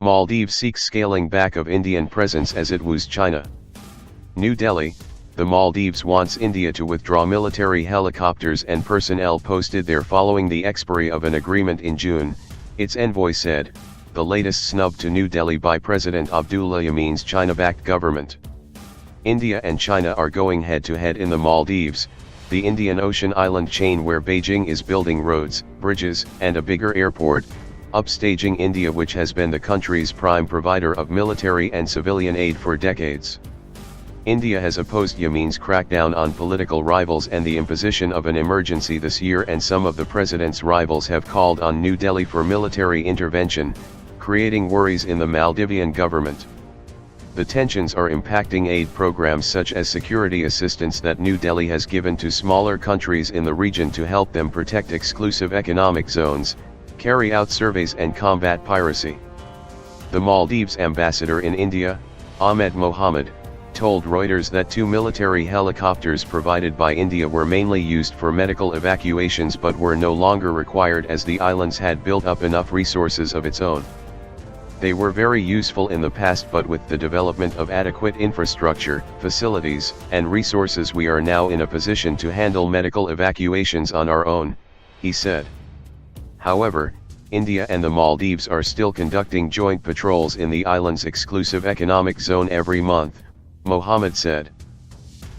Maldives seeks scaling back of Indian presence as it woos China. New Delhi, the Maldives wants India to withdraw military helicopters and personnel posted there following the expiry of an agreement in June, its envoy said, the latest snub to New Delhi by President Abdulla Yameen's China-backed government. India and China are going head-to-head in the Maldives, the Indian Ocean island chain where Beijing is building roads, bridges, and a bigger airport, upstaging India, which has been the country's prime provider of military and civilian aid for decades. India has opposed Yameen's crackdown on political rivals and the imposition of an emergency this year, and some of the president's rivals have called on New Delhi for military intervention, creating worries in the Maldivian government. The tensions are impacting aid programs such as security assistance that New Delhi has given to smaller countries in the region to help them protect exclusive economic zones, carry out surveys and combat piracy. The Maldives ambassador in India, Ahmed Mohammed, told Reuters that 2 military helicopters provided by India were mainly used for medical evacuations but were no longer required as the islands had built up enough resources of its own. They were very useful in the past, but with the development of adequate infrastructure, facilities, and resources we are now in a position to handle medical evacuations on our own, he said. However, India and the Maldives are still conducting joint patrols in the island's exclusive economic zone every month, Mohammed said.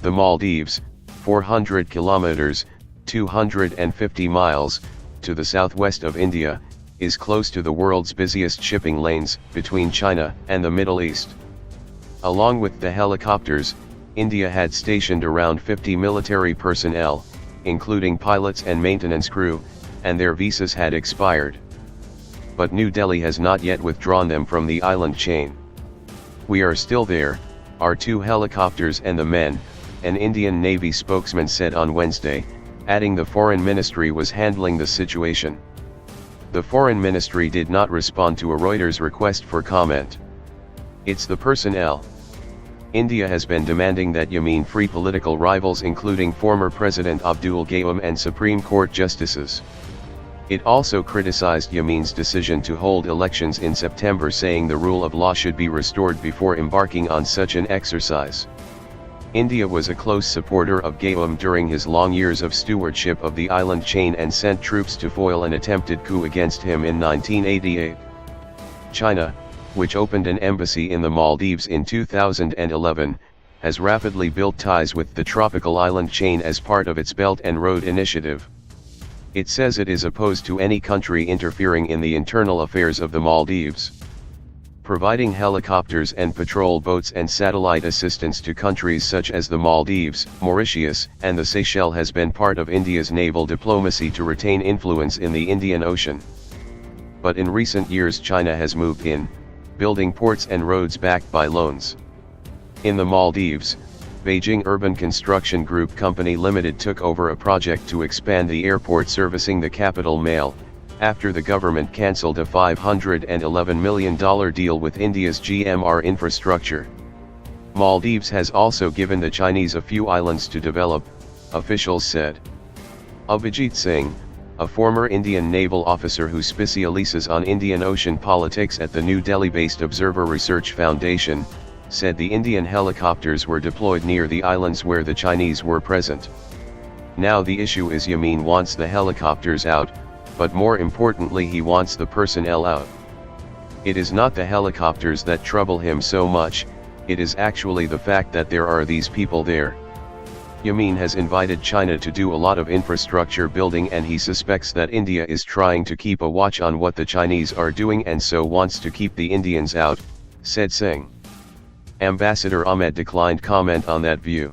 The Maldives, 400 kilometers, 250 miles, to the southwest of India, is close to the world's busiest shipping lanes, between China and the Middle East. Along with the helicopters, India had stationed around 50 military personnel, including pilots and maintenance crew, and their visas had expired. But New Delhi has not yet withdrawn them from the island chain. We are still there, our 2 helicopters and the men, an Indian Navy spokesman said on Wednesday, adding the Foreign Ministry was handling the situation. The Foreign Ministry did not respond to a Reuters request for comment. It's the personnel. India has been demanding that Yameen free political rivals including former President Abdulla and Supreme Court justices. It also criticized Yameen's decision to hold elections in September, saying the rule of law should be restored before embarking on such an exercise. India was a close supporter of Gayoom during his long years of stewardship of the island chain and sent troops to foil an attempted coup against him in 1988. China, which opened an embassy in the Maldives in 2011, has rapidly built ties with the tropical island chain as part of its Belt and Road Initiative. It says it is opposed to any country interfering in the internal affairs of the Maldives. Providing helicopters and patrol boats and satellite assistance to countries such as the Maldives, Mauritius, and the Seychelles has been part of India's naval diplomacy to retain influence in the Indian Ocean. But in recent years China has moved in, building ports and roads backed by loans. In the Maldives, Beijing Urban Construction Group Company Limited took over a project to expand the airport servicing the capital Mail, after the government cancelled a $511 million deal with India's GMR Infrastructure. Maldives has also given the Chinese a few islands to develop, officials said. Abhijit Singh, a former Indian naval officer who specializes on Indian Ocean politics at the New Delhi-based Observer Research Foundation, said the Indian helicopters were deployed near the islands where the Chinese were present. Now the issue is Yameen wants the helicopters out, but more importantly he wants the personnel out. It is not the helicopters that trouble him so much, it is actually the fact that there are these people there. Yameen has invited China to do a lot of infrastructure building, and he suspects that India is trying to keep a watch on what the Chinese are doing and so wants to keep the Indians out, said Singh. Ambassador Ahmed declined comment on that view.